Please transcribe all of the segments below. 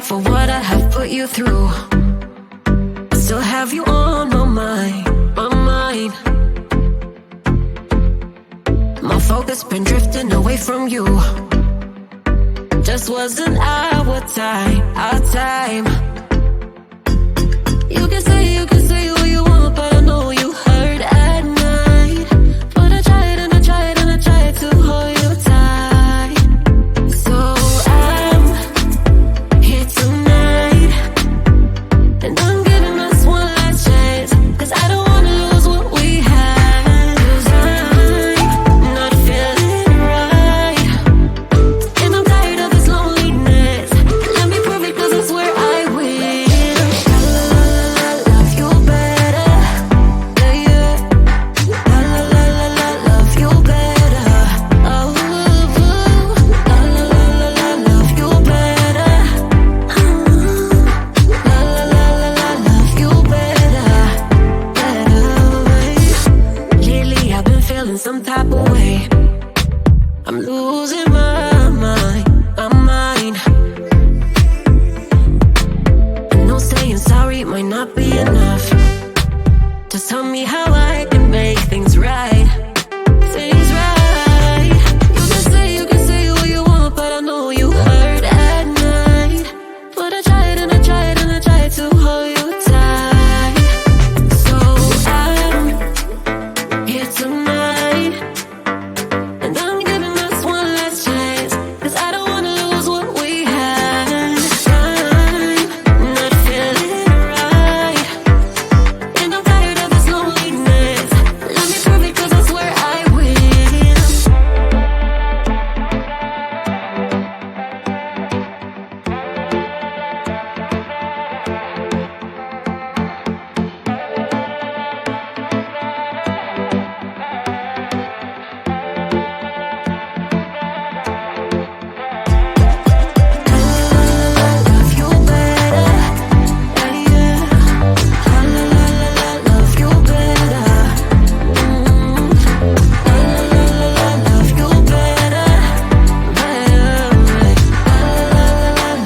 for what I have put you through. I still have you on my mind, my mind. My focus been drifting away from you. Just wasn't our time, our time. You can say what you want, but I know you hurt at night. But I tried and I tried and I tried to hold you tight. So I'm here tonight, and I'm giving us one last chance, 'cause I don't wanna lose what we had. 'Cause I'm not feeling right, and I'm tired of this loneliness. Let me prove it, 'cause I swear I will. Love you better, yeah, yeah. Love you better, oh, love you better, love you better, Lately I've been feeling some type of way. I'm losing my mind, my mind. I know saying sorry might not be enough. Just tell me how I can make things right, things right. You can say what you want, but I know you hurt at night. But I tried and I tried and I tried to hold you tight. So I'm here tonight, and I'm giving us one last chance, 'cause I don't wanna lose what we had. I'm not feeling right, and I'm tired of this loneliness. Let me prove it, 'cause I swear I will. Love you better, yeah, yeah. Love you better, love you better,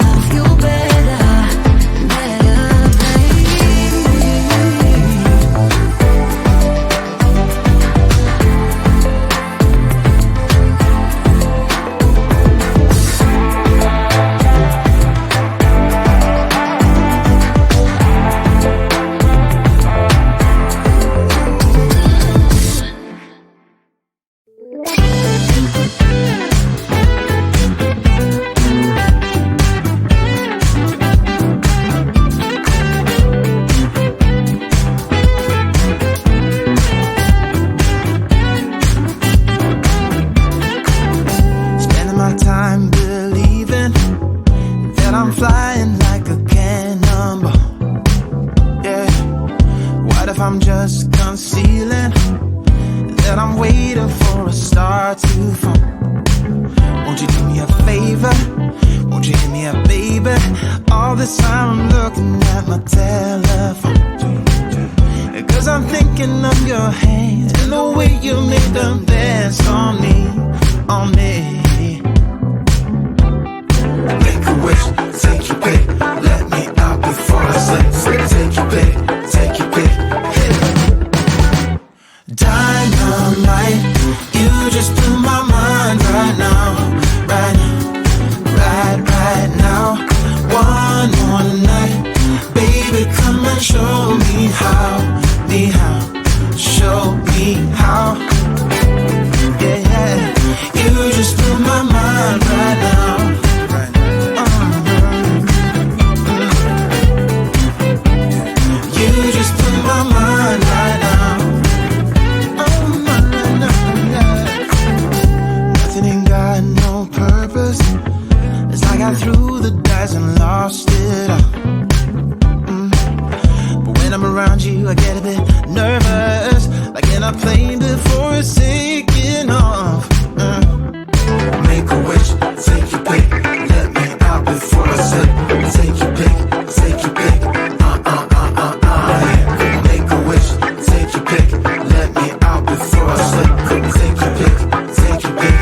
love you better, Spending my time believing that I'm flying like a cannonball. Yeah. What if I'm just concealing that I'm waiting for a star to fall? Won't you do me a favor? Won't you hit me up, baby? All this time I'm looking at my telephone, 'cause I'm thinking of your hand and the way you make them dance on me, on me. Make a wish, take your pick, let me out before I slip. Take your pick, take your pick, hit it. Dynamite, you just blew my mind right now, right now, right now. One more night, baby, come and show me how, show me how. Yeah, yeah, you just blew my mind right now. You just blew my mind right now. Nothing ain't got no purpose. It's like I threw the dice and lost it all. But when I'm around you, I get a bit nervous, like in a plane before it's taking off. Make a wish, take your pick, let me out before I slip. Take your pick, take your pick. Yeah. Make a wish, take your pick, let me out before I slip. Take your pick, take your pick.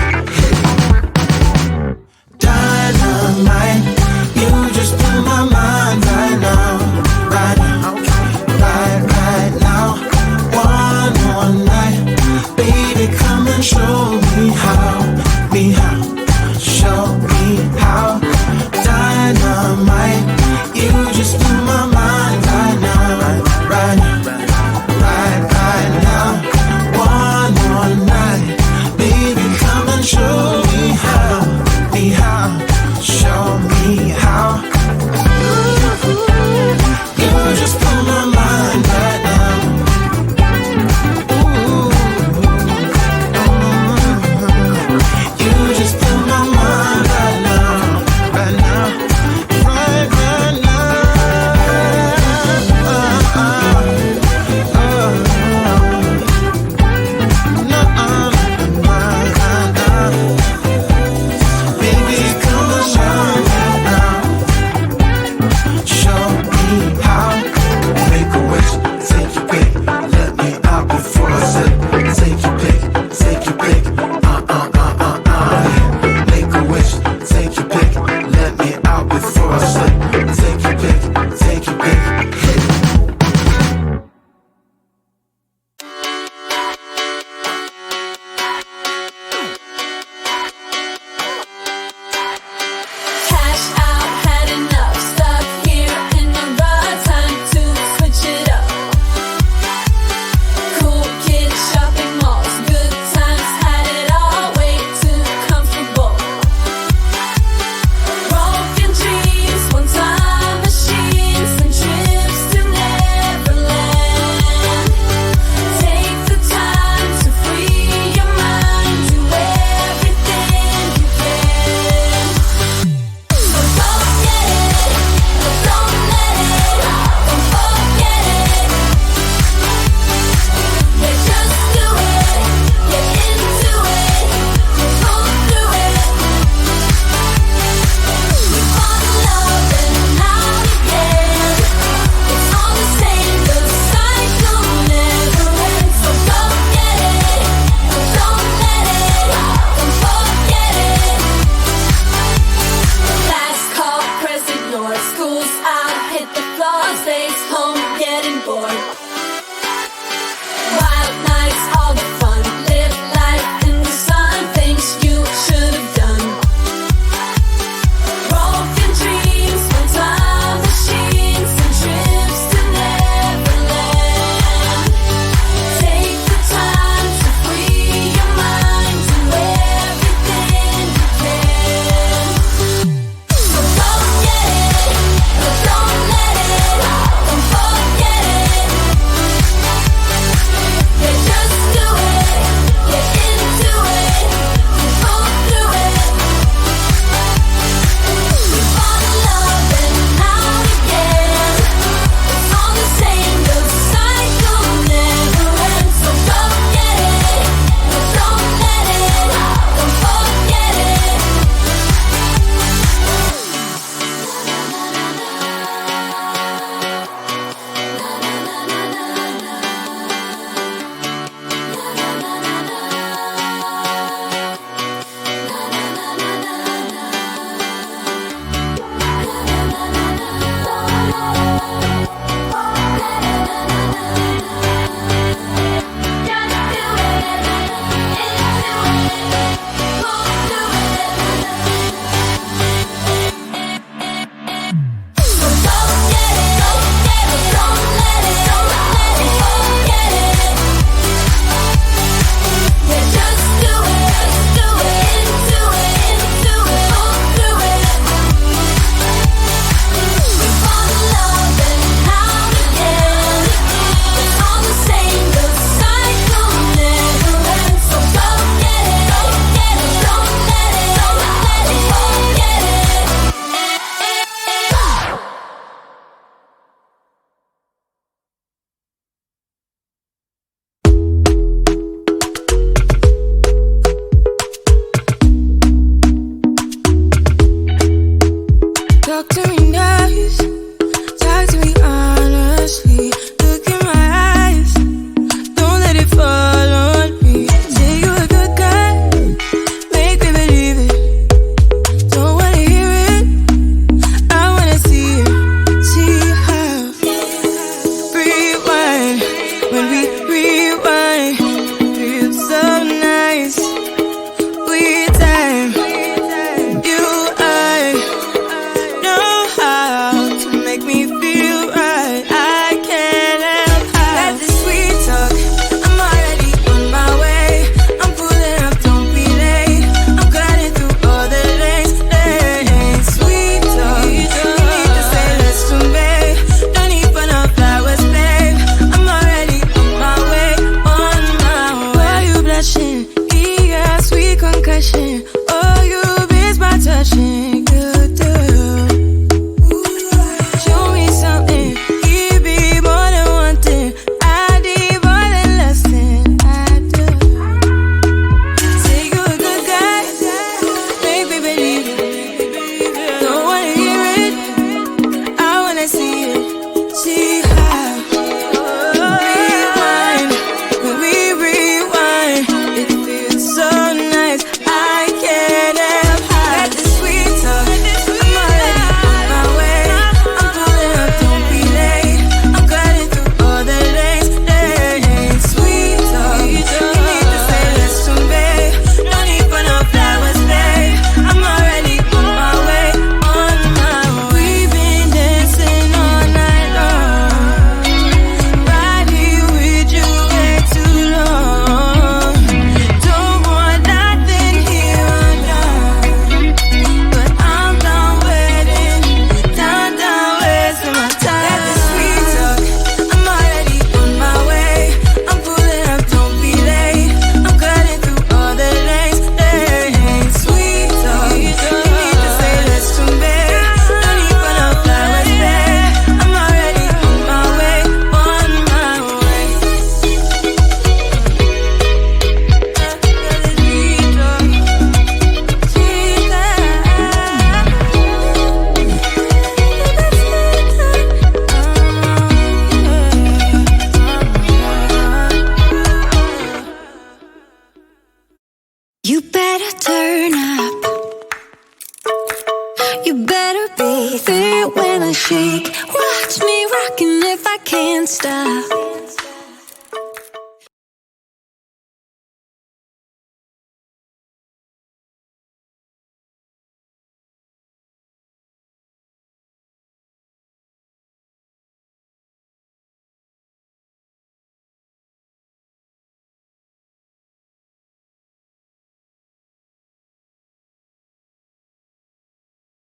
Dynamite, shake. Watch me rockin' if I can't stop.